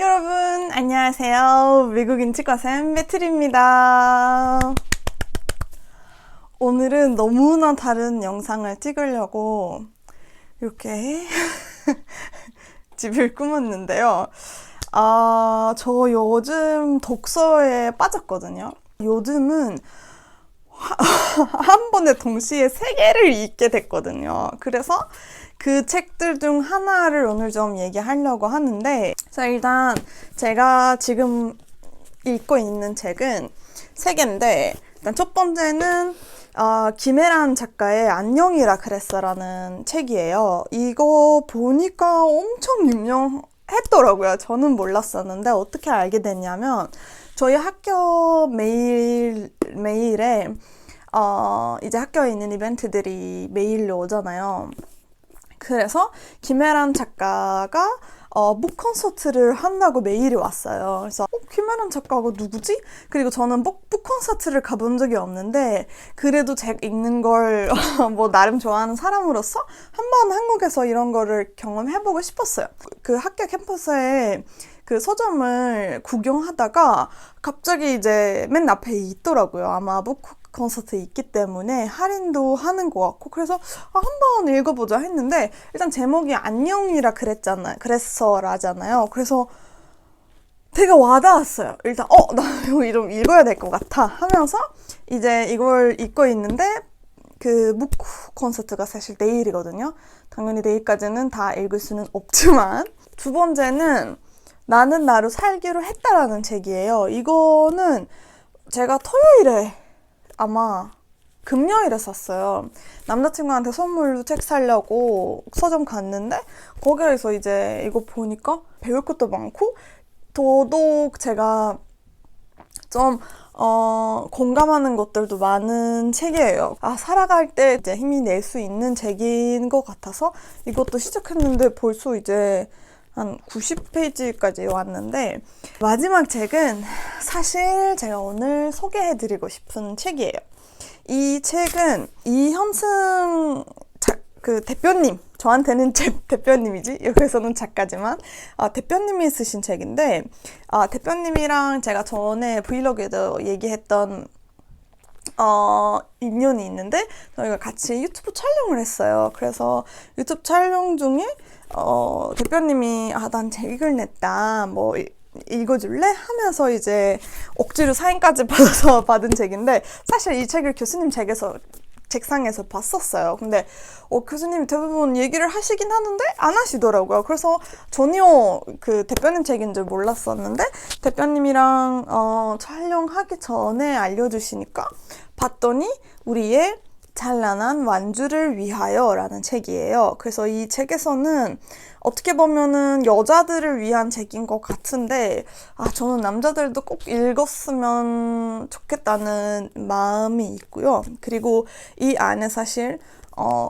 여러분 안녕하세요. 외국인 치과쌤 배틀입니다. 오늘은 너무나 다른 영상을 찍으려고 이렇게 집을 꾸몄는데요. 저 요즘 독서에 빠졌거든요. 요즘은 한 번에 동시에 3개를 읽게 됐거든요. 그래서 그 책들 중 하나를 오늘 좀 얘기하려고 하는데, 자, 일단 제가 지금 읽고 있는 책은 3개인데, 일단 첫 번째는 김혜란 작가의 안녕이라 그랬어라는 책이에요. 이거 보니까 엄청 유명했더라고요. 저는 몰랐었는데 어떻게 알게 됐냐면 저희 학교 메일에 이제 학교에 있는 이벤트들이 메일로 오잖아요. 그래서 김혜란 작가가 북 콘서트를 한다고 메일이 왔어요. 그래서 김혜란 작가가 누구지? 그리고 저는 북 콘서트를 가본 적이 없는데 그래도 책 읽는 걸 뭐 나름 좋아하는 사람으로서 한번 한국에서 이런 거를 경험해보고 싶었어요. 그 학교 캠퍼스에 그 서점을 구경하다가 갑자기 이제 맨 앞에 있더라고요. 아마 북 콘서트 있기 때문에 할인도 하는 것 같고, 그래서 한번 읽어보자 했는데 일단 제목이 안녕이라 그랬어라잖아요. 그래서 되게 와닿았어요. 일단 나 이거 좀 읽어야 될 것 같아 하면서 이제 이걸 읽고 있는데 그 북 콘서트가 사실 내일이거든요. 당연히 내일까지는 다 읽을 수는 없지만, 두 번째는 나는 나로 살기로 했다라는 책이에요. 이거는 제가 토요일에 아마 금요일에 샀어요. 남자친구한테 선물로 책 사려고 서점 갔는데 거기에서 이제 이거 보니까 배울 것도 많고 더더욱 제가 좀 공감하는 것들도 많은 책이에요. 살아갈 때 이제 힘이 낼 수 있는 책인 것 같아서 이것도 시작했는데 벌써 이제 한 90페이지까지 왔는데, 마지막 책은 사실 제가 오늘 소개해드리고 싶은 책이에요. 이 책은 이현승 그 대표님, 저한테는 제 대표님이지, 여기서는 작가지만 대표님이 쓰신 책인데, 대표님이랑 제가 전에 브이로그에도 얘기했던 인연이 있는데 저희가 같이 유튜브 촬영을 했어요. 그래서 유튜브 촬영 중에 대표님이 난 책을 냈다, 뭐 읽어줄래? 하면서 이제 억지로 사인까지 받아서 받은 책인데, 사실 이 책을 교수님 책상에서 봤었어요. 근데 교수님이 대부분 얘기를 하시긴 하는데 안 하시더라고요. 그래서 전혀 그 대표님 책인 줄 몰랐었는데 대표님이랑 촬영하기 전에 알려주시니까 봤더니 우리의 찬란한 완주를 위하여 라는 책이에요. 그래서 이 책에서는 어떻게 보면은 여자들을 위한 책인 것 같은데 저는 남자들도 꼭 읽었으면 좋겠다는 마음이 있고요. 그리고 이 안에 사실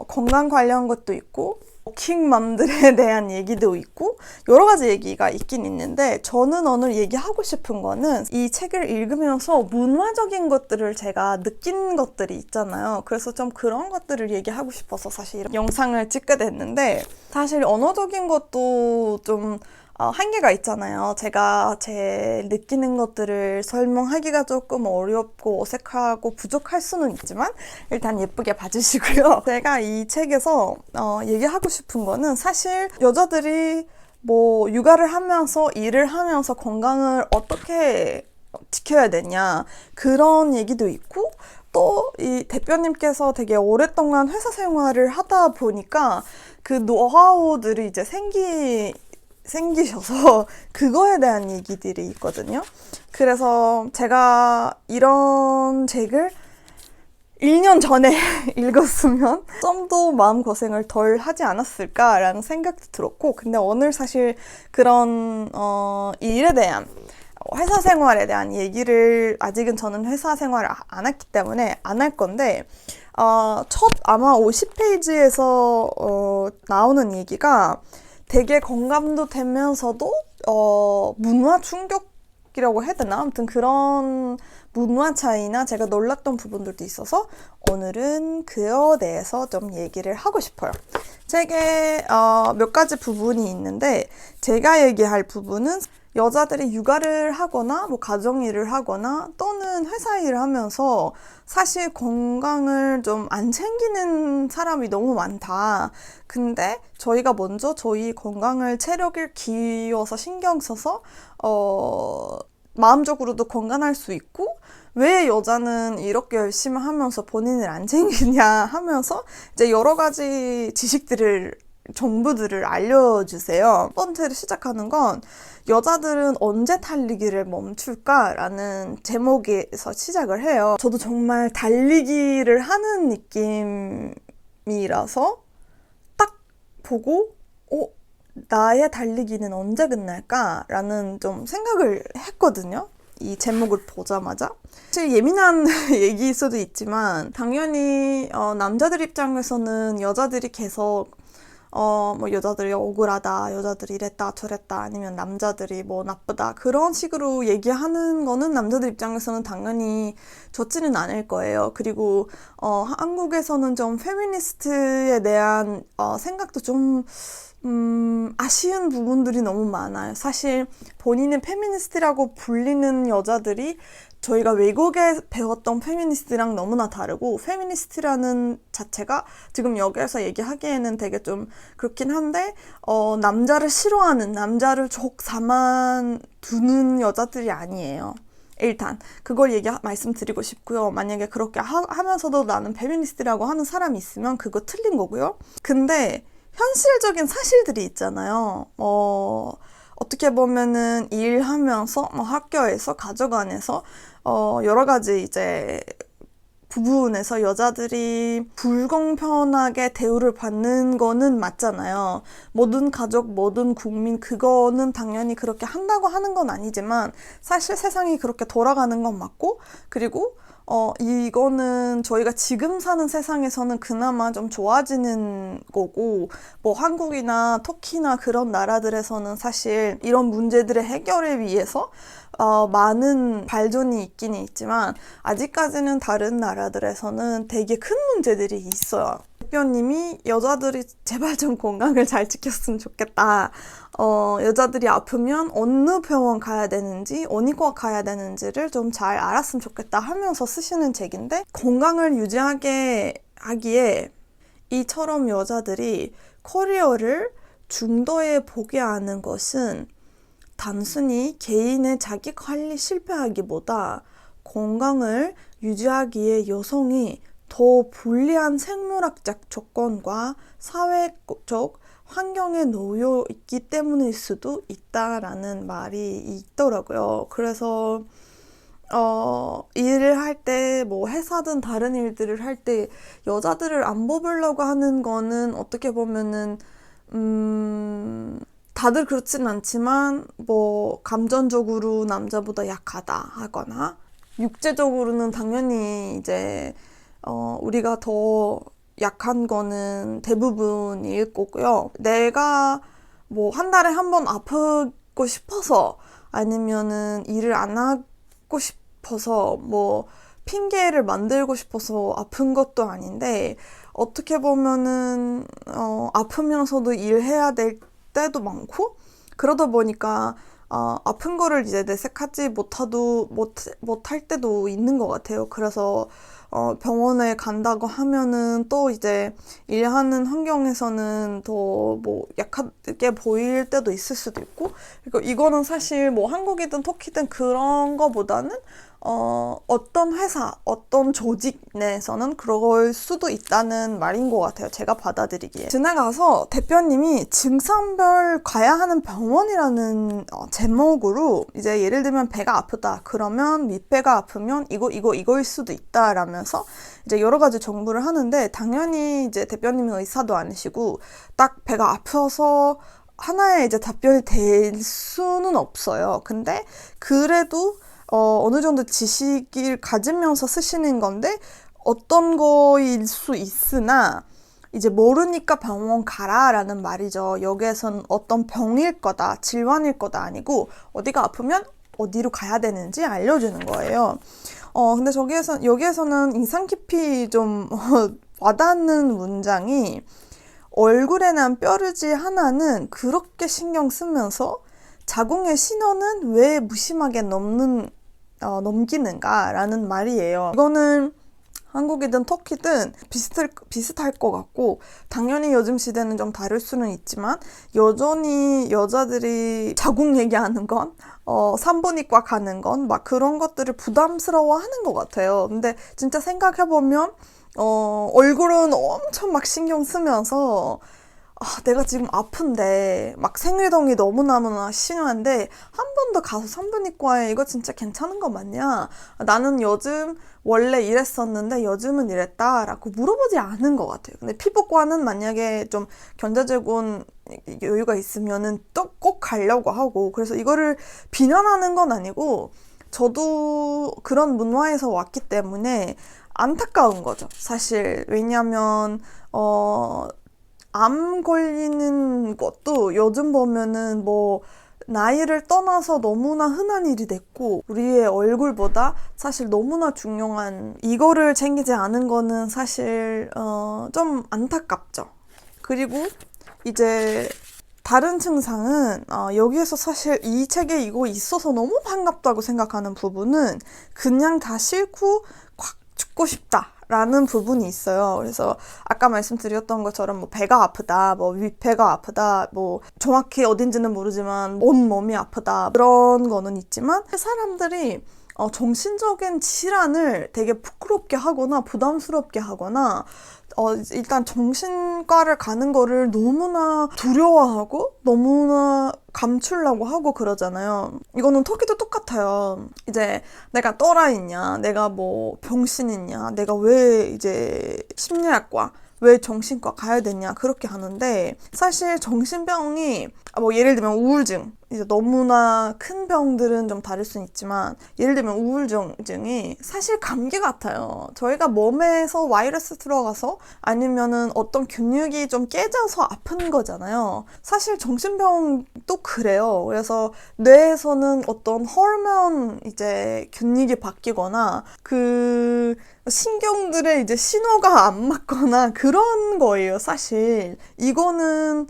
건강 관련 것도 있고 워킹맘들에 대한 얘기도 있고 여러 가지 얘기가 있긴 있는데, 저는 오늘 얘기하고 싶은 거는 이 책을 읽으면서 문화적인 것들을 제가 느낀 것들이 있잖아요. 그래서 좀 그런 것들을 얘기하고 싶어서 사실 이런 영상을 찍게 됐는데, 사실 언어적인 것도 좀 한계가 있잖아요. 제가 제 느끼는 것들을 설명하기가 조금 어렵고 어색하고 부족할 수는 있지만 일단 예쁘게 봐주시고요. 제가 이 책에서 얘기하고 싶은 거는 사실 여자들이 뭐 육아를 하면서 일을 하면서 건강을 어떻게 지켜야 되냐, 그런 얘기도 있고, 또 이 대표님께서 되게 오랫동안 회사 생활을 하다 보니까 그 노하우들이 이제 생기셔서 그거에 대한 얘기들이 있거든요. 그래서 제가 이런 책을 1년 전에 읽었으면 좀 더 마음고생을 덜 하지 않았을까라는 생각도 들었고, 근데 오늘 사실 그런 일에 대한, 회사 생활에 대한 얘기를, 아직은 저는 회사 생활을 안 했기 때문에 안 할 건데, 아마 50페이지에서 나오는 얘기가 되게 공감도 되면서도 문화 충격이라고 해야 되나? 아무튼 그런 문화 차이나 제가 놀랐던 부분들도 있어서 오늘은 그에 대해서 좀 얘기를 하고 싶어요. 책에 몇 가지 부분이 있는데 제가 얘기할 부분은 여자들이 육아를 하거나 뭐 가정일을 하거나 또는 회사 일을 하면서 사실 건강을 좀 안 챙기는 사람이 너무 많다. 근데 저희가 먼저 저희 건강을 체력을 기워서 신경 써서 마음적으로도 건강할 수 있고 왜 여자는 이렇게 열심히 하면서 본인을 안 챙기냐 하면서 이제 여러 가지 지식들을 정보들을 알려주세요. 첫 번째로 시작하는 건 여자들은 언제 달리기를 멈출까라는 제목에서 시작을 해요. 저도 정말 달리기를 하는 느낌이라서 딱 보고 나의 달리기는 언제 끝날까라는 좀 생각을 했거든요. 이 제목을 보자마자. 사실 예민한 얘기일 수도 있지만 당연히 남자들 입장에서는 여자들이 계속 뭐 여자들이 억울하다, 여자들이 이랬다 저랬다, 아니면 남자들이 뭐 나쁘다 그런 식으로 얘기하는 거는 남자들 입장에서는 당연히 좋지는 않을 거예요. 그리고 한국에서는 좀 페미니스트에 대한 생각도 좀 아쉬운 부분들이 너무 많아요. 사실 본인은 페미니스트라고 불리는 여자들이 저희가 외국에 배웠던 페미니스트랑 너무나 다르고, 페미니스트라는 자체가 지금 여기에서 얘기하기에는 되게 좀 그렇긴 한데 남자를 싫어하는, 남자를 족사만 두는 여자들이 아니에요. 일단 그걸 말씀드리고 싶고요. 만약에 그렇게 하면서도 나는 페미니스트라고 하는 사람이 있으면 그거 틀린 거고요. 근데 현실적인 사실들이 있잖아요. 어떻게 보면은 일하면서 학교에서 가족 안에서 여러 가지 이제 부분에서 여자들이 불공평하게 대우를 받는 거는 맞잖아요. 모든 가족, 모든 국민 그거는 당연히 그렇게 한다고 하는 건 아니지만 사실 세상이 그렇게 돌아가는 건 맞고, 그리고 이거는 저희가 지금 사는 세상에서는 그나마 좀 좋아지는 거고, 뭐 한국이나 터키나 그런 나라들에서는 사실 이런 문제들의 해결을 위해서 많은 발전이 있기는 있지만 아직까지는 다른 나라들에서는 되게 큰 문제들이 있어요. 대표님이 여자들이 제발 좀 건강을 잘 지켰으면 좋겠다. 여자들이 아프면 어느 병원 가야 되는지, 어디과 가야 되는지를 좀 잘 알았으면 좋겠다 하면서 쓰시는 책인데, 건강을 유지하게 하기에 이처럼 여자들이 커리어를 중도에 보게 하는 것은 단순히 개인의 자기 관리 실패하기보다 건강을 유지하기에 여성이 더 불리한 생물학적 조건과 사회적 환경에 놓여 있기 때문일 수도 있다라는 말이 있더라고요. 그래서 일을 할 때, 뭐 회사든 다른 일들을 할 때 여자들을 안 뽑으려고 하는 거는 어떻게 보면은 다들 그렇진 않지만 뭐 감정적으로 남자보다 약하다 하거나, 육체적으로는 당연히 이제 우리가 더 약한 거는 대부분일 거고요. 내가 뭐 한 달에 한 번 아프고 싶어서, 아니면은 일을 안 하고 싶어서, 뭐 핑계를 만들고 싶어서 아픈 것도 아닌데, 어떻게 보면은 아프면서도 일해야 될 때도 많고, 그러다 보니까 아픈 거를 이제 내색하지 못할 때도 있는 것 같아요. 그래서 병원에 간다고 하면은 또 이제 일하는 환경에서는 더 뭐 약하게 보일 때도 있을 수도 있고, 그리고 이거는 사실 뭐 한국이든 터키든 그런 거보다는 어떤 회사, 어떤 조직 내에서는 그럴 수도 있다는 말인 것 같아요. 제가 받아들이기에. 지나가서 대표님이 증상별 가야 하는 병원이라는 제목으로, 이제 예를 들면 배가 아프다 그러면 밑배가 아프면 이거일 수도 있다라면서 이제 여러 가지 정보를 하는데, 당연히 이제 대표님이 의사도 아니시고 딱 배가 아파서 하나의 이제 답변이 될 수는 없어요. 근데 그래도 어느 정도 지식을 가지면서 쓰시는 건데, 어떤 거일 수 있으나 이제 모르니까 병원 가라라는 말이죠. 여기에선 어떤 병일 거다, 질환일 거다 아니고 어디가 아프면 어디로 가야 되는지 알려주는 거예요. 근데 여기에서는 인상 깊이 좀 와닿는 문장이, 얼굴에 난 뼈르지 하나는 그렇게 신경 쓰면서 자궁의 신호는 왜 무심하게 넘기는가라는 말이에요. 이거는 한국이든 터키든 비슷할 것 같고, 당연히 요즘 시대는 좀 다를 수는 있지만 여전히 여자들이 자궁 얘기하는 건 산부인과 가는 건 막 그런 것들을 부담스러워하는 것 같아요. 근데 진짜 생각해보면 얼굴은 엄청 막 신경 쓰면서 내가 지금 아픈데 막 생리동이 너무너무나 심한데 한 번 더 가서 산부인과에 이거 진짜 괜찮은 거 맞냐? 나는 요즘 원래 이랬었는데 요즘은 이랬다라고 물어보지 않은 것 같아요. 근데 피부과는 만약에 좀 경제적인 여유가 있으면은 또 꼭 가려고 하고, 그래서 이거를 비난하는 건 아니고 저도 그런 문화에서 왔기 때문에 안타까운 거죠, 사실. 왜냐면 암 걸리는 것도 요즘 보면은 뭐 나이를 떠나서 너무나 흔한 일이 됐고, 우리의 얼굴보다 사실 너무나 중요한 이거를 챙기지 않은 거는 사실 좀 안타깝죠. 그리고 이제 다른 증상은 여기에서 사실 이 책에 이거 있어서 너무 반갑다고 생각하는 부분은 그냥 다 싫고 콱 죽고 싶다 라는 부분이 있어요. 그래서 아까 말씀드렸던 것처럼 뭐 배가 아프다, 뭐 윗배가 아프다, 뭐 정확히 어딘지는 모르지만 온몸이 아프다, 그런 거는 있지만 사람들이 정신적인 질환을 되게 부끄럽게 하거나 부담스럽게 하거나 일단 정신과를 가는 거를 너무나 두려워하고 너무나 감추려고 하고 그러잖아요. 이거는 터키도 똑같아요. 이제 내가 또라이냐, 내가 뭐 병신이냐, 내가 왜 이제 심리학과, 왜 정신과 가야 되냐, 그렇게 하는데, 사실 정신병이 뭐 예를 들면 우울증, 이제 너무나 큰 병들은 좀 다를 수는 있지만, 예를 들면 우울증이 사실 감기 같아요. 저희가 몸에서 바이러스 들어가서 아니면은 어떤 근육이 좀 깨져서 아픈 거잖아요. 사실 정신병도 그래요. 그래서 뇌에서는 어떤 호르몬 이제 균형이 바뀌거나 그 신경들의 이제 신호가 안 맞거나 그런 거예요, 사실. 이거는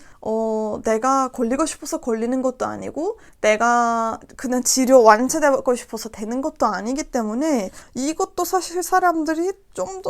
내가 걸리고 싶어서 걸리는 것도 아니고, 내가 그냥 완치되고 싶어서 되는 것도 아니기 때문에, 이것도 사실 사람들이 좀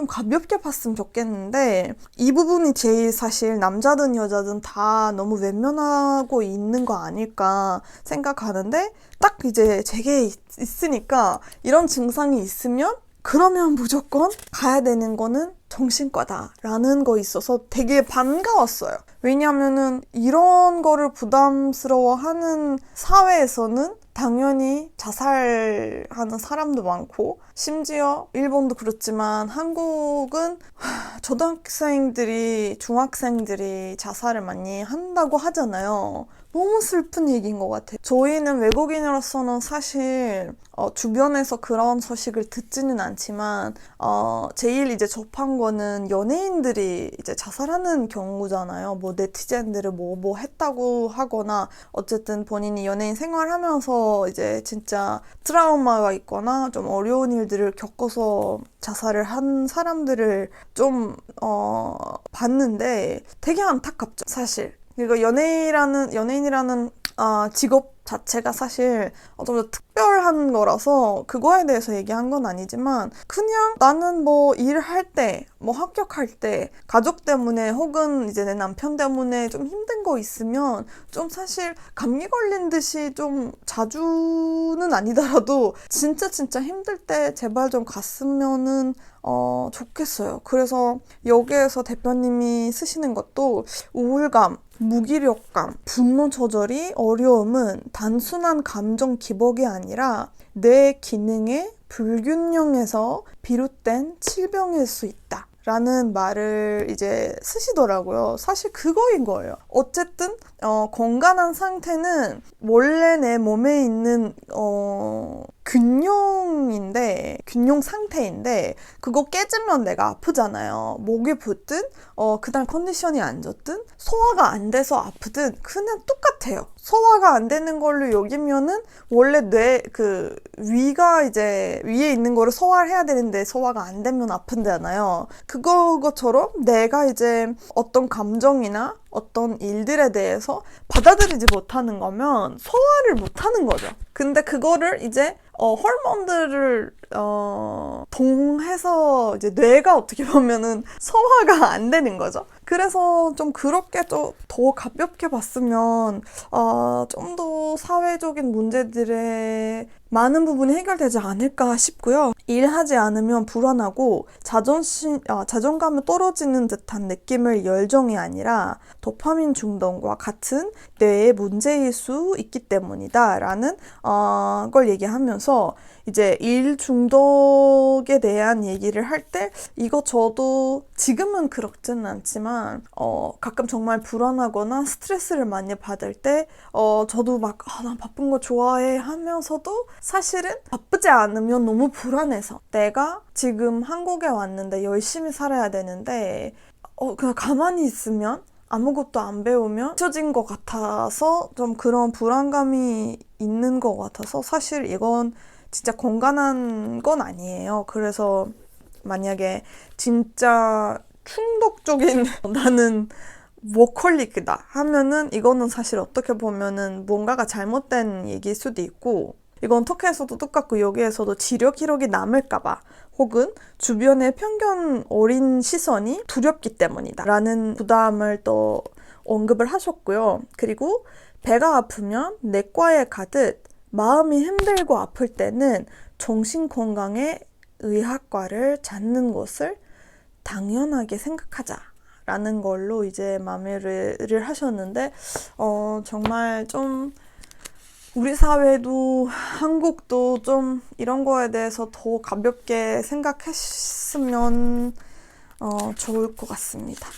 가볍게 봤으면 좋겠는데, 이 부분이 제일 사실 남자든 여자든 다 너무 외면하고 있는 거 아닐까 생각하는데, 딱 이제 제게 있으니까, 이런 증상이 있으면 그러면 무조건 가야 되는 거는 정신과다라는 거 있어서 되게 반가웠어요. 왜냐면은 이런 거를 부담스러워하는 사회에서는 당연히 자살하는 사람도 많고, 심지어 일본도 그렇지만 한국은 초등학생들이, 중학생들이 자살을 많이 한다고 하잖아요. 너무 슬픈 얘기인 것 같아요. 저희는 외국인으로서는 사실 주변에서 그런 소식을 듣지는 않지만 제일 이제 접한 거는 연예인들이 이제 자살하는 경우잖아요. 뭐 네티즌들을 뭐 했다고 하거나, 어쨌든 본인이 연예인 생활하면서 이제 진짜 트라우마가 있거나 좀 어려운 일들을 겪어서 자살을 한 사람들을 좀 봤는데 되게 안타깝죠, 사실. 그리고 연예인이라는 직업 자체가 사실 좀 더 특별한 거라서 그거에 대해서 얘기한 건 아니지만, 그냥 나는 뭐 일할 때, 뭐 합격할 때, 가족 때문에 혹은 이제 내 남편 때문에 좀 힘든 거 있으면 좀 사실 감기 걸린 듯이 좀 자주는 아니더라도 진짜 힘들 때 제발 좀 갔으면은 좋겠어요. 그래서 여기에서 대표님이 쓰시는 것도 우울감, 무기력감, 분노 조절이 어려움은 단순한 감정 기복이 아니라 뇌 기능의 불균형에서 비롯된 질병일 수 있다 라는 말을 이제 쓰시더라고요. 사실 그거인 거예요. 어쨌든 건강한 상태는 원래 내 몸에 있는 균형 상태인데 그거 깨지면 내가 아프잖아요. 목이 붓든 그날 컨디션이 안 좋든 소화가 안 돼서 아프든 그냥 똑같아요. 소화가 안 되는 걸로 여기면은 원래 위가 이제 위에 있는 거를 소화를 해야 되는데 소화가 안 되면 아픈데잖아요. 그거처럼 내가 이제 어떤 감정이나 어떤 일들에 대해서 받아들이지 못하는 거면 소화를 못하는 거죠. 근데 그거를 이제 호르몬들을 동해서 이제 뇌가 어떻게 보면은 소화가 안 되는 거죠. 그래서 좀 그렇게 좀 더 가볍게 봤으면 좀 더 사회적인 문제들의 많은 부분이 해결되지 않을까 싶고요. 일하지 않으면 불안하고 자존감이 떨어지는 듯한 느낌을 열정이 아니라 도파민 중독과 같은 뇌의 문제일 수 있기 때문이다 라는 걸 얘기하면서 이제 일 중독에 대한 얘기를 할 때 이거 저도 지금은 그렇지는 않지만 가끔 정말 불안하거나 스트레스를 많이 받을 때 저도 막 난 바쁜 거 좋아해 하면서도 사실은 바쁘지 않으면 너무 불안해서 내가 지금 한국에 왔는데 열심히 살아야 되는데 그냥 가만히 있으면 아무것도 안 배우면 잊혀진 것 같아서 좀 그런 불안감이 있는 것 같아서 사실 이건 진짜 건강한 건 아니에요. 그래서 만약에 진짜 충동적인 나는 워커홀릭이다 하면은 이거는 사실 어떻게 보면은 뭔가가 잘못된 얘기일 수도 있고 이건 터키에서도 똑같고 여기에서도 치료 기록이 남을까봐 혹은 주변의 편견 어린 시선이 두렵기 때문이다 라는 부담을 또 언급을 하셨고요. 그리고 배가 아프면 내과에 가듯 마음이 힘들고 아플 때는 정신건강의 의학과를 찾는 것을 당연하게 생각하자 라는 걸로 이제 마무리를 하셨는데 정말 좀 우리 사회도 한국도 좀 이런 거에 대해서 더 가볍게 생각했으면 좋을 것 같습니다.